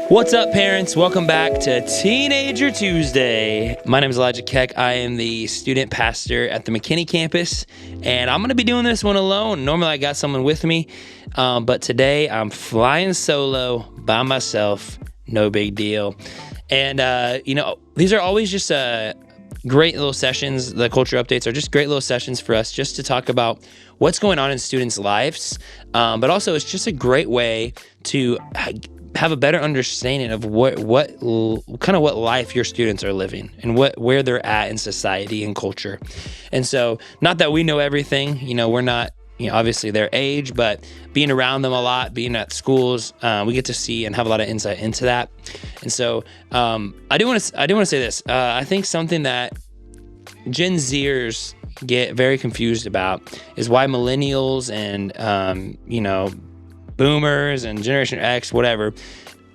What's up, parents? Welcome back to Teenager Tuesday. My name is Elijah Keck. I am the student pastor at the McKinney campus, and I'm going to be doing this one alone. Normally, I got someone with me, but today I'm flying solo by myself. No big deal. And, these are always just great little sessions. The culture updates are just great little sessions for us just to talk about what's going on in students' lives, but also it's just a great way to have a better understanding of what life your students are living and where they're at in society and culture. And so, not that we know everything, we're not, obviously their age, but being around them a lot, being at schools, we get to see and have a lot of insight into that. And so, I do want to say this. I think something that Gen Zers get very confused about is why millennials and boomers and Generation X, whatever,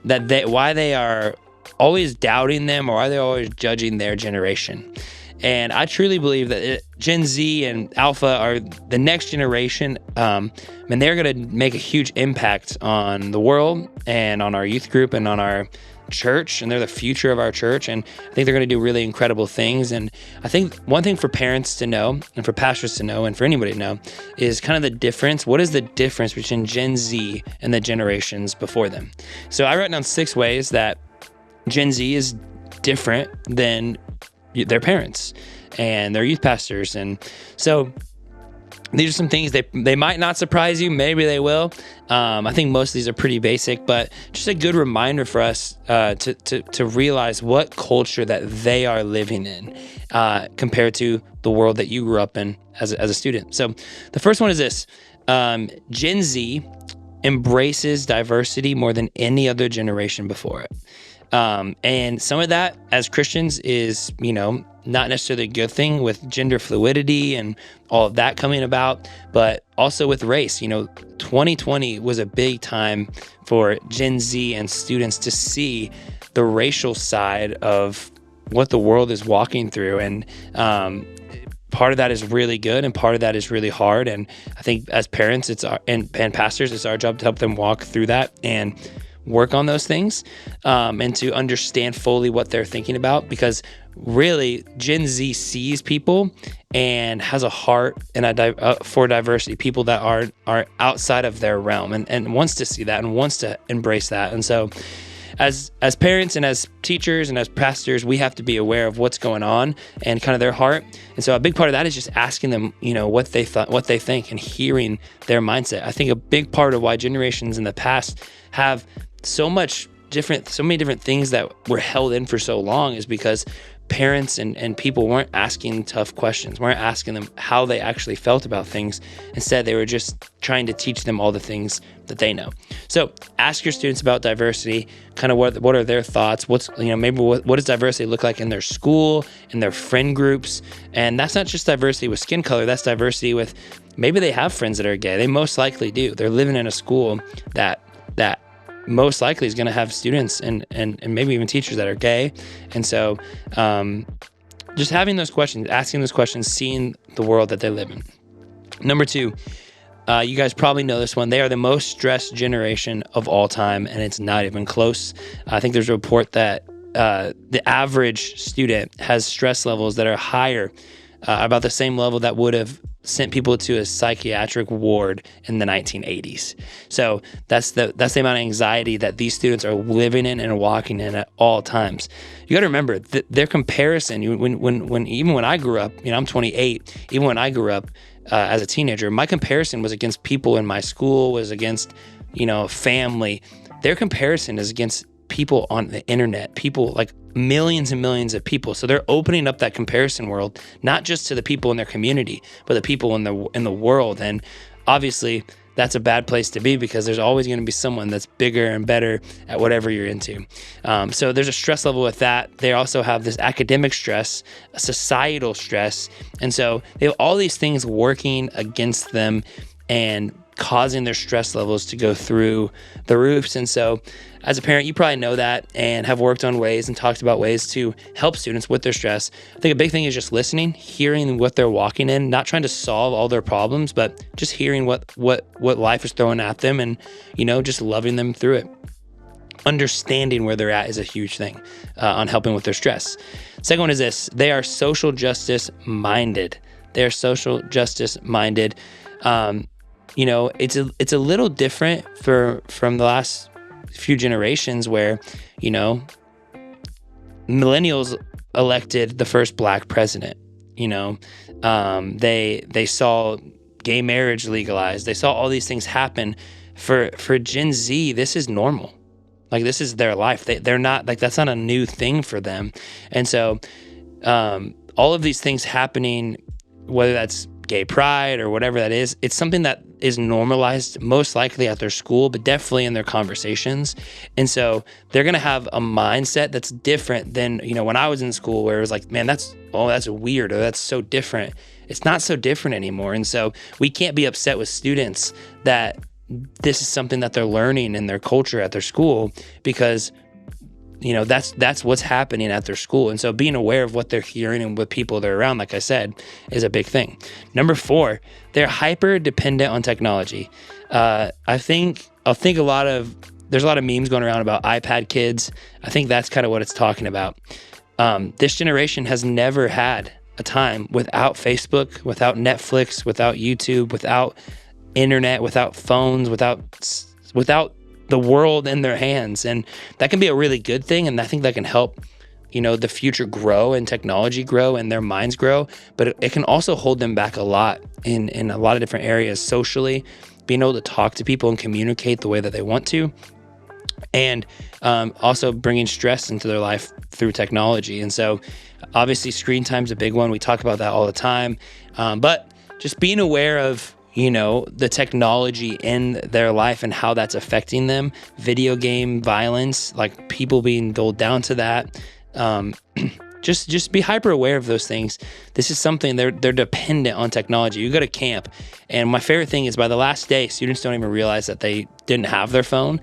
why they are always doubting them or why they're always judging their generation. And I truly believe that Gen Z and Alpha are the next generation, and they're going to make a huge impact on the world and on our youth group and on our church, and they're the future of our church, and I think they're going to do really incredible things. And I think one thing for parents to know and for pastors to know and for anybody to know is kind of the difference. What is the difference between Gen Z and the generations before them? So I wrote down 6 ways that Gen Z is different than their parents and their youth pastors. And so these are some things they might not surprise you. Maybe they will. I think most of these are pretty basic, but just a good reminder for us to realize what culture that they are living in compared to the world that you grew up in as a student. So the first one is this. Gen Z embraces diversity more than any other generation before it. And some of that as Christians is, not necessarily a good thing with gender fluidity and all of that coming about, but also with race. 2020 was a big time for Gen Z and students to see the racial side of what the world is walking through. And part of that is really good and part of that is really hard. And I think as parents and pastors, it's our job to help them walk through that and work on those things and to understand fully what they're thinking about, because really Gen Z sees people and has a heart and for diversity, people that are outside of their realm and wants to see that and wants to embrace that. And so as parents and as teachers and as pastors, we have to be aware of what's going on and kind of their heart. And so a big part of that is just asking them, what they think and hearing their mindset. I think a big part of why generations in the past have so many different things that were held in for so long is because parents and people weren't asking tough questions, weren't asking them how they actually felt about things. Instead, they were just trying to teach them all the things that they know. So ask your students about diversity, kind of what are their thoughts, what does diversity look like in their school, in their friend groups. And that's not just diversity with skin color, that's diversity with maybe they have friends that are gay. They most likely do. They're living in a school that most likely is going to have students and maybe even teachers that are gay. And so just having those questions, asking those questions, seeing the world that they live in. Number 2, you guys probably know this one. They are the most stressed generation of all time, and it's not even close. I think there's a report that the average student has stress levels that are higher, about the same level that would have sent people to a psychiatric ward in the 1980s. So that's the amount of anxiety that these students are living in and walking in at all times. You got to remember their comparison. Even when I grew up, I'm 28. Even when I grew up as a teenager, my comparison was against people in my school, was against family. Their comparison is against people on the internet, people like millions and millions of people. So they're opening up that comparison world, not just to the people in their community, but the people in the world. And obviously that's a bad place to be because there's always going to be someone that's bigger and better at whatever you're into. So there's a stress level with that. They also have this academic stress, a societal stress. And so they have all these things working against them and causing their stress levels to go through the roofs. And so as a parent, you probably know that and have worked on ways and talked about ways to help students with their stress. I think a big thing is just listening, hearing what they're walking in, not trying to solve all their problems, but just hearing what life is throwing at them and, just loving them through it. understanding where they're at is a huge thing on helping with their stress. Second one is this: they are social justice minded. They are social justice minded. It's a little different from the last few generations where, millennials elected the first black president. They saw gay marriage legalized. They saw all these things happen. For Gen Z, this is normal. Like, this is their life. They're not, like, that's not a new thing for them. And so all of these things happening, whether that's gay pride or whatever that is, it's something that is normalized most likely at their school, but definitely in their conversations. And so they're going to have a mindset that's different than, when I was in school, where it was like, man, that's weird, or that's so different. It's not so different anymore. And so we can't be upset with students that this is something that they're learning in their culture at their school, because that's what's happening at their school. And so being aware of what they're hearing and what people they're around, like I said, is a big thing. Number 4, they're hyper dependent on technology. I think there's a lot of memes going around about iPad kids. I think that's kind of what it's talking about. This generation has never had a time without Facebook, without Netflix, without YouTube, without internet, without phones, without the world in their hands. And that can be a really good thing. And I think that can help, the future grow and technology grow and their minds grow. But it can also hold them back a lot in a lot of different areas socially, being able to talk to people and communicate the way that they want to. And also bringing stress into their life through technology. And so obviously screen time is a big one. We talk about that all the time. But just being aware of, the technology in their life and how that's affecting them. Video game violence, like people being doled down to that. Just be hyper aware of those things. This is something they're dependent on technology. You go to camp, and my favorite thing is by the last day, students don't even realize that they didn't have their phone,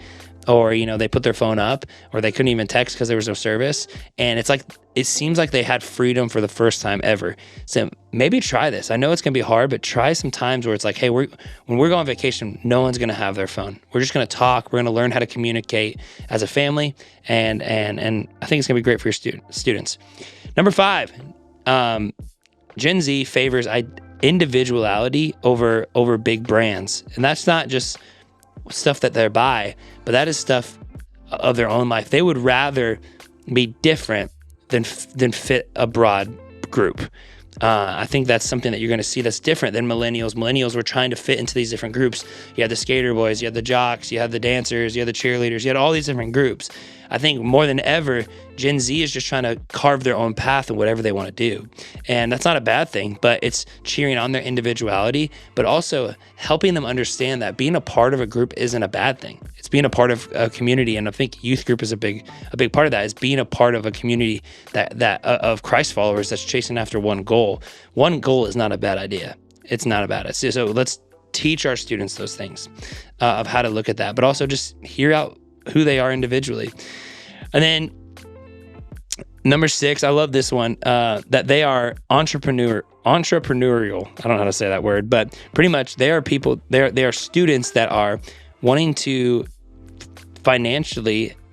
or they put their phone up, or they couldn't even text because there was no service. And it's like, it seems like they had freedom for the first time ever. So maybe try this. I know it's gonna be hard, but try some times where it's like, hey, when we're going on vacation, no one's gonna have their phone. We're just gonna talk. We're gonna learn how to communicate as a family, and I think it's gonna be great for your students. Number 5, Gen Z favors individuality over big brands, and that's not just stuff that they're by, but that is stuff of their own life. They would rather be different than fit a broad group. I think that's something that you're going to see that's different than millennials. Millennials were trying to fit into these different groups. You had the skater boys, you had the jocks, you had the dancers, you had the cheerleaders, you had all these different groups. I think more than ever, Gen Z is just trying to carve their own path in whatever they want to do. And that's not a bad thing, but it's cheering on their individuality, but also helping them understand that being a part of a group isn't a bad thing. It's being a part of a community. And I think youth group is a big part of that, is being a part of a community that of Christ followers that's chasing after one goal. One goal is not a bad idea. It's not a bad idea. So let's teach our students those things of how to look at that, but also just hear out who they are individually. And then number 6, I love this one, that they are entrepreneurial. I don't know how to say that word, but pretty much they are people, they are students that are wanting to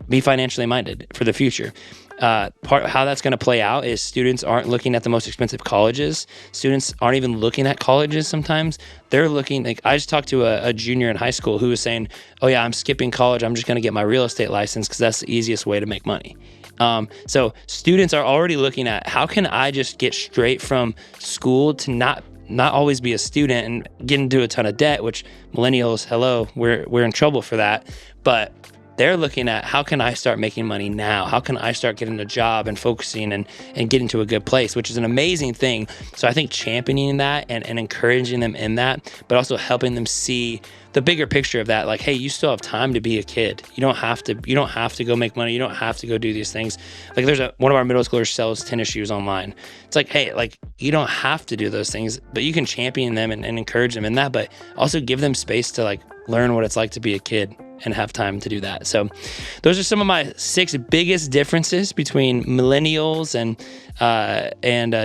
be financially minded for the future. How that's going to play out is students aren't looking at the most expensive colleges. Students aren't even looking at colleges sometimes. They're looking, like, I just talked to a junior in high school who was saying, oh yeah, I'm skipping college. I'm just going to get my real estate license because that's the easiest way to make money. So students are already looking at, how can I just get straight from school to not always be a student and get into a ton of debt, which millennials, hello, we're in trouble for that. But they're looking at, how can I start making money now? How can I start getting a job and focusing and getting to a good place, which is an amazing thing. So I think championing that and encouraging them in that, but also helping them see the bigger picture of that. Like, hey, you still have time to be a kid. You don't have to go make money. You don't have to go do these things. Like, there's one of our middle schoolers sells tennis shoes online. It's like, hey, like, you don't have to do those things, but you can champion them and encourage them in that, but also give them space to, like, learn what it's like to be a kid and have time to do that. So those are some of my 6 biggest differences between millennials and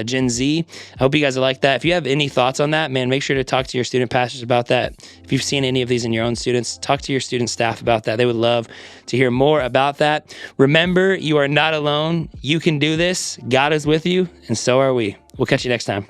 Gen Z. I hope you guys like that. If you have any thoughts on that, man, make sure to talk to your student pastors about that. If you've seen any of these in your own students, talk to your student staff about that. They would love to hear more about that. Remember, you are not alone. You can do this. God is with you, and so are we. We'll catch you next time.